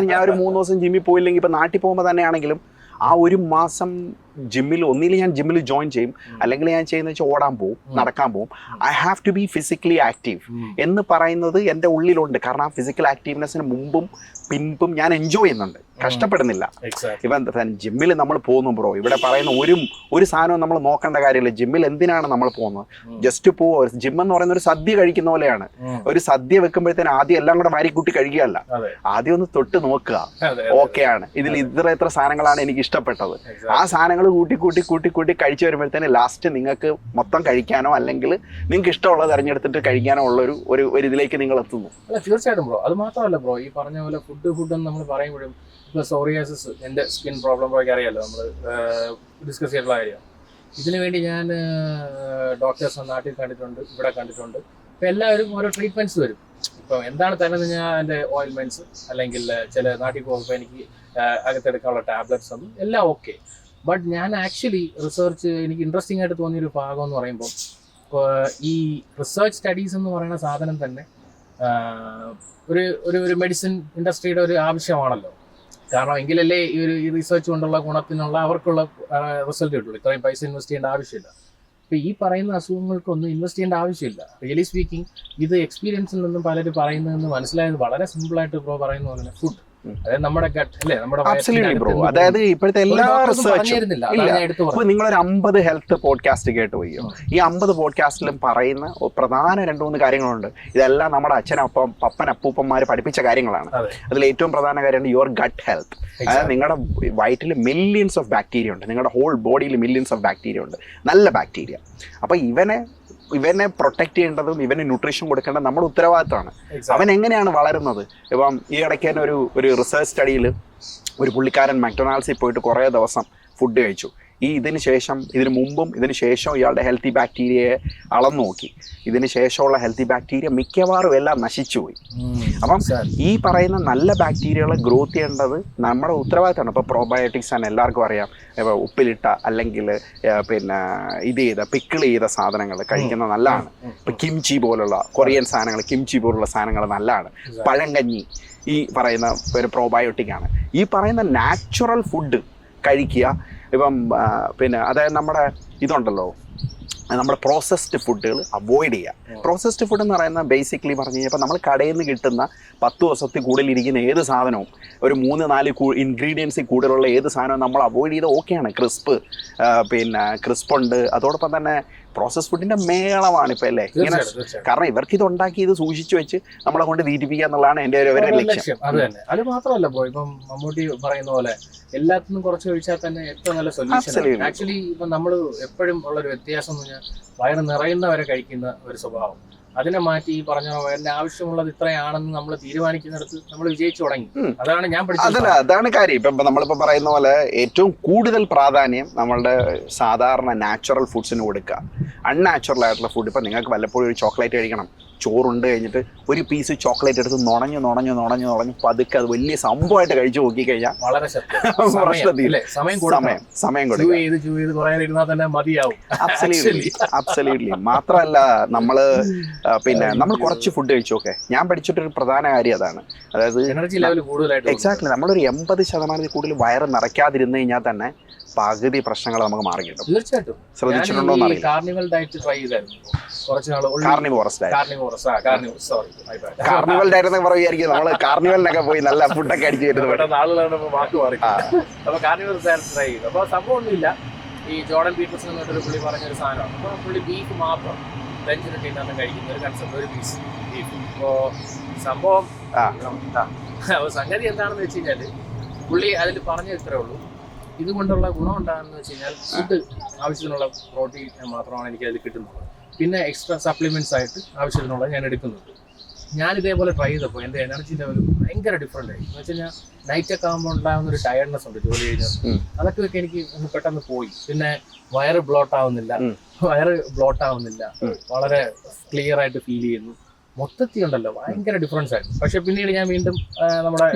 അതായത് ഞാൻ ഒരു 3 ദിവസം ജിമ്മിൽ പോയില്ലെങ്കിൽ ഇപ്പം നാട്ടിൽ പോകുമ്പോൾ തന്നെയാണെങ്കിലും ആ ഒരു മാസം ജിമ്മിൽ ഒന്നിലും ഞാൻ ജിമ്മിൽ ജോയിൻ ചെയ്യും, അല്ലെങ്കിൽ ഞാൻ ചെയ്യുന്ന വെച്ചാൽ ഓടാൻ പോവും, നടക്കാൻ പോവും. I have to be physically active എന്ന് പറയുന്നത് എൻ്റെ ഉള്ളിലുണ്ട്. കാരണം ആ ഫിസിക്കൽ ആക്റ്റീവ്നെസ്സിന് മുമ്പും പിൻപും ഞാൻ എൻജോയ് ചെയ്യുന്നുണ്ട്, കഷ്ടപ്പെടുന്നില്ല. ഇവൻ ജിമ്മിൽ നമ്മൾ പോകുന്നു ബ്രോ, ഇവിടെ പറയുന്ന ഒരു സാധനവും നമ്മൾ നോക്കേണ്ട കാര്യമില്ല. ജിമ്മിൽ എന്തിനാണ് നമ്മൾ പോകുന്നത്? ജസ്റ്റ് പോവുക. ജിം എന്ന് പറയുന്ന ഒരു സദ്യ കഴിക്കുന്ന പോലെയാണ്. ഒരു സദ്യ വെക്കുമ്പോഴത്തേന് ആദ്യം എല്ലാം കൂടെ വാരിക്കൂട്ടി കഴിക്കുകയല്ല, ആദ്യം ഒന്ന് തൊട്ട് നോക്കുക. ഓക്കെയാണ്, ഇതിൽ ഇത്ര സാധനങ്ങളാണ് എനിക്ക് ഇഷ്ടപ്പെട്ടത്. ആ സാധനങ്ങൾ കൂട്ടി കഴിച്ചു വരുമ്പോഴത്തേന് ലാസ്റ്റ് നിങ്ങൾക്ക് മൊത്തം കഴിക്കാനോ അല്ലെങ്കിൽ നിങ്ങൾക്ക് ഇഷ്ടമുള്ളത് തിരഞ്ഞെടുത്തിട്ട് കഴിക്കാനോ ഉള്ള ഒരു ഇതിലേക്ക് നിങ്ങൾ എത്തുന്നു. അല്ല, തീർച്ചയായിട്ടും ബ്രോ. അത് മാത്രമല്ല ബ്രോ, ഈ പറഞ്ഞ പോലെ ഫുഡ് എന്ന് നമ്മൾ പറയുമ്പോഴും ഇപ്പോൾ സോറിയാസിസ്, എൻ്റെ സ്കിൻ പ്രോബ്ലം ബ്രോയ്ക്ക് അറിയാമല്ലോ, നമ്മൾ ഡിസ്കസ് ചെയ്തിട്ടുള്ള കാര്യമാണ്. ഇതിനു വേണ്ടി ഞാൻ ഡോക്ടേഴ്സ് നാട്ടിൽ കണ്ടിട്ടുണ്ട്, ഇവിടെ കണ്ടിട്ടുണ്ട്. ഇപ്പം എല്ലാവരും ഓരോ ട്രീറ്റ്മെൻറ്റ്സ് വരും. ഇപ്പം എന്താണ് തരുന്നത് ഞാൻ എൻ്റെ ഓയിൽമെൻറ്റ്സ്, അല്ലെങ്കിൽ ചില നാട്ടിൽ പോകുമ്പോൾ എനിക്ക് അകത്തെടുക്കാനുള്ള ടാബ്ലറ്റ്സ് ഒന്നും എല്ലാം ഓക്കെ. ബട്ട് ഞാൻ ആക്ച്വലി റിസർച്ച് എനിക്ക് ഇൻട്രസ്റ്റിംഗ് ആയിട്ട് തോന്നിയൊരു ഭാഗം എന്ന് പറയുമ്പോൾ, ഈ റിസർച്ച് സ്റ്റഡീസ് എന്ന് പറയുന്ന സാധനം തന്നെ ഒരു മെഡിസിൻ ഇൻഡസ്ട്രിയുടെ ഒരു ആവശ്യമാണല്ലോ. കാരണം എങ്കിലല്ലേ ഈ റിസർച്ച് കൊണ്ടുള്ള ഗുണത്തിനുള്ള അവർക്കുള്ള റിസൾട്ട് കിട്ടുള്ളൂ. ഇത്രയും പൈസ ഇൻവെസ്റ്റ് ചെയ്യേണ്ട ആവശ്യമില്ല. അപ്പോൾ ഈ പറയുന്ന അസുഖങ്ങൾക്കൊന്നും ഇൻവെസ്റ്റ് ചെയ്യേണ്ട ആവശ്യമില്ല. റിയലി സ്പീക്കിംഗ്, ഇത് എക്സ്പീരിയൻസിൽ നിന്നും പലരും പറയുന്നതെന്ന് മനസ്സിലായത് വളരെ സിമ്പിളായിട്ട് ബ്രോ പറയുന്ന പോലെ തന്നെ ഫുഡ്, അതായത് നമ്മുടെ ഗട്ട് അല്ലേ, നമ്മുടെ അതായത് ഇപ്പോഴത്തെ എല്ലാ റിസർച്ചും. ഇപ്പൊ നിങ്ങളൊരു 50 ഹെൽത്ത് പോഡ്കാസ്റ്റ് കേട്ട് പോയോ? ഈ 50 പോഡ്കാസ്റ്റിലും പറയുന്ന പ്രധാന 2-3 കാര്യങ്ങളുണ്ട്. ഇതെല്ലാം നമ്മുടെ അപ്പൂപ്പന്മാര് പഠിപ്പിച്ച കാര്യങ്ങളാണ്. അതിൽ ഏറ്റവും പ്രധാന കാര്യമാണ് യുവർ ഗട്ട് ഹെൽത്ത്. അതായത് നിങ്ങളുടെ വയറ്റിൽ മില്യൺസ് ഓഫ് ബാക്ടീരിയ ഉണ്ട്, നിങ്ങളുടെ ഹോൾ ബോഡിയിൽ മില്യൺസ് ഓഫ് ബാക്ടീരിയ ഉണ്ട്, നല്ല ബാക്ടീരിയ. അപ്പൊ ഇവനെ പ്രൊട്ടക്ട് ചെയ്യേണ്ടതും ഇവന് ന്യൂട്രീഷൻ കൊടുക്കേണ്ടത് നമ്മുടെ ഉത്തരവാദിത്തമാണ്. അവൻ എങ്ങനെയാണ് വളരുന്നത്? ഇപ്പം ഈ ഇടയ്ക്ക് തന്നെ ഒരു റിസർച്ച് സ്റ്റഡിയിൽ ഒരു പുള്ളിക്കാരൻ മക്ഡൊണാൾഡ്സിൽ പോയിട്ട് കുറേ ദിവസം ഫുഡ് കഴിച്ചു. ഇതിന് മുമ്പും ഇതിന് ശേഷവും ഇയാളുടെ ഹെൽത്തി ബാക്ടീരിയയെ അളന്നു നോക്കി. ഇതിന് ശേഷമുള്ള ഹെൽത്തി ബാക്ടീരിയ മിക്കവാറും എല്ലാം നശിച്ചുപോയി. അപ്പം ഈ പറയുന്ന നല്ല ബാക്ടീരിയകളെ ഗ്രോത്ത് ചെയ്യേണ്ടത് നമ്മുടെ ഉത്തരവാദിത്തമാണ്. ഇപ്പോൾ പ്രോബയോട്ടിക്സ് ആണ് എല്ലാവർക്കും അറിയാം. ഇപ്പോൾ ഉപ്പിലിട്ട അല്ലെങ്കിൽ പിക്കിൾ ചെയ്ത സാധനങ്ങൾ കഴിക്കുന്നത് നല്ലതാണ്. ഇപ്പം കിംചി പോലുള്ള കൊറിയൻ സാധനങ്ങൾ, കിംചി പോലുള്ള സാധനങ്ങൾ നല്ലതാണ്. പഴങ്കഞ്ഞി ഈ പറയുന്ന ഒരു പ്രോബയോട്ടിക്കാണ്. ഈ പറയുന്ന നാച്ചുറൽ ഫുഡ് കഴിക്കുക. ഇപ്പം അതായത് നമ്മുടെ ഇതുണ്ടല്ലോ, നമ്മുടെ പ്രോസസ്ഡ് ഫുഡുകൾ അവോയ്ഡ് ചെയ്യുക. പ്രോസസ്ഡ് ഫുഡ് എന്ന് പറയുന്നത് ബേസിക്കലി പറഞ്ഞു കഴിഞ്ഞാൽ നമ്മൾ കടയിൽ നിന്ന് കിട്ടുന്ന 10 ദിവസത്തിൽ കൂടുതലിരിക്കുന്ന ഏത് സാധനവും, ഒരു 3-4 ഇൻഗ്രീഡിയൻസിൽ കൂടുതലുള്ള ഏത് സാധനവും നമ്മൾ അവോയ്ഡ് ചെയ്ത് ഓക്കെയാണ്. ക്രിസ്പുണ്ട്. അതോടൊപ്പം തന്നെ പ്രോസസ് ഫുഡിന്റെ മേളമാണ് ഇപ്പൊ അല്ലേ ഇങ്ങനെ. കാരണം ഇവർക്ക് ഇത് ഉണ്ടാക്കി ഇത് സൂക്ഷിച്ചു വെച്ച് നമ്മളെ കൊണ്ട് തീറ്റിപ്പിക്കുക എന്നുള്ളതാണ് എൻ്റെ ഒരു ലക്ഷ്യം. അത് തന്നെ. അത് മാത്രമല്ല ബ്രോ, ഇപ്പം മമ്മൂട്ടി പറയുന്ന പോലെ എല്ലാത്തിനും കുറച്ച് കഴിച്ചാൽ തന്നെ ഏറ്റവും നല്ല സൊല്യൂഷൻ. ആക്ച്വലി ഇപ്പം നമ്മൾ എപ്പോഴും ഉള്ളൊരു വ്യത്യാസം എന്ന് പറഞ്ഞാൽ വയറ് നിറയുന്നവരെ കഴിക്കുന്ന ഒരു സ്വഭാവം. അതിനെ മാറ്റി ഈ പറഞ്ഞ വയറിന്റെ ആവശ്യമുള്ളത് ഇത്രയാണെന്ന് നമ്മൾ തീരുമാനിക്കുന്നിടത്ത് നമ്മൾ വിജയിച്ചു തുടങ്ങി. അതാണ് ഞാൻ പഠിച്ചത്. അതാണ് കാര്യം. ഇപ്പം നമ്മളിപ്പോൾ പറയുന്ന പോലെ ഏറ്റവും കൂടുതൽ പ്രാധാന്യം നമ്മളുടെ സാധാരണ നാച്ചുറൽ ഫുഡ്സിന് കൊടുക്കുക. അൺനാച്ചുറൽ ആയിട്ടുള്ള ഫുഡ്, ഇപ്പം നിങ്ങൾക്ക് വല്ലപ്പോഴും ഒരു ചോക്ലേറ്റ് കഴിക്കണം, ചോറുണ്ട് കഴിഞ്ഞിട്ട് ഒരു പീസ് ചോക്ലേറ്റ് എടുത്ത് നുണഞ്ഞ് പതുക്കെ അത് വലിയ സംഭവമായിട്ട് കഴിച്ചു നോക്കിക്കഴിഞ്ഞാൽ വളരെ സമയം കൊടുക്കും. മാത്രമല്ല നമ്മൾ കുറച്ച് ഫുഡ് കഴിച്ചു. ഓക്കെ, ഞാൻ പഠിച്ചിട്ടൊരു പ്രധാന കാര്യം അതാണ്. അതായത് എനർജി ലെവൽ കൂടുതലായിട്ട് എക്സാക്ട്ലി നമ്മളൊരു 80% കൂടുതൽ വയറ് നിറയ്ക്കാതിരുന്നു കഴിഞ്ഞാൽ തന്നെ പകുതി പ്രശ്നങ്ങൾ നമുക്ക് മാറി കിട്ടും. തീർച്ചയായിട്ടും. ശ്രദ്ധിച്ചിട്ടുണ്ടോ? കാർണിവൽ ഡയറ്റ് ട്രൈ ചെയ്തായിരുന്നു കുറച്ച് നാൾ. കാർണിവൽ ഡയറ്റ് എന്നൊക്കെ പറയുമായിരിക്കും. നമ്മള് കാർണിവലിനൊക്കെ പോയി നല്ല ഫുഡൊക്കെ അടിച്ചു വരുന്നത് ആളുകളാണ് വാക്ക് മാറി. അപ്പൊ കാർണിവൽ ട്രൈ ചെയ്തു. അപ്പൊ സംഭവം ഒന്നുമില്ല. ഈ ജോർഡൻ പീറ്റേഴ്സൺ എന്നൊരു പുള്ളി പറഞ്ഞൊരു സാധനമാണ്. അപ്പൊ പുള്ളി ബീഫ് മാത്രം ലഞ്ചിന് ഡിന്നറിനും കഴിക്കുന്ന ഒരു കൺസെപ്റ്റ്, ഒരു പീസ് ബീഫ്. അപ്പോ സംഭവം സംഗതി എന്താണെന്ന് വെച്ച് കഴിഞ്ഞാല് പുള്ളി അതിൽ പറഞ്ഞു ഇത്രേ ഉള്ളൂ, ഇതുകൊണ്ടുള്ള ഗുണം ഉണ്ടാകുന്നത് വെച്ച് കഴിഞ്ഞാൽ ഫുഡ് ആവശ്യത്തിനുള്ള പ്രോട്ടീൻ മാത്രമാണ് എനിക്ക് അതിൽ കിട്ടുന്നത്. പിന്നെ എക്സ്ട്രാ സപ്ലിമെന്റ്സ് ആയിട്ട് ആവശ്യത്തിനുള്ള ഞാൻ എടുക്കുന്നുണ്ട്. ഞാൻ ഇതേപോലെ ട്രൈ ചെയ്തപ്പോൾ എൻ്റെ എനർജി ലെവൽ ഭയങ്കര ഡിഫറെൻ്റ് ആയി. എന്ന് വെച്ച് കഴിഞ്ഞാൽ നൈറ്റൊക്കെ ആകുമ്പോൾ ഉണ്ടാകുന്ന ഒരു ടയർഡ്നെസ് ഉണ്ട് ജോലി കഴിഞ്ഞാൽ. അതൊക്കെ എനിക്ക് ഒന്ന് പെട്ടെന്ന് പോയി. പിന്നെ വയറ് ബ്ലോട്ട് ആവുന്നില്ല, വളരെ ക്ലിയർ ആയിട്ട് ഫീൽ ചെയ്യുന്നു. മൊത്തത്തിൽ ഉണ്ടല്ലോ ഭയങ്കര ഡിഫറൻസ് ആയിരുന്നു. പക്ഷെ പിന്നീട് ഞാൻ വീണ്ടും നമ്മുടെ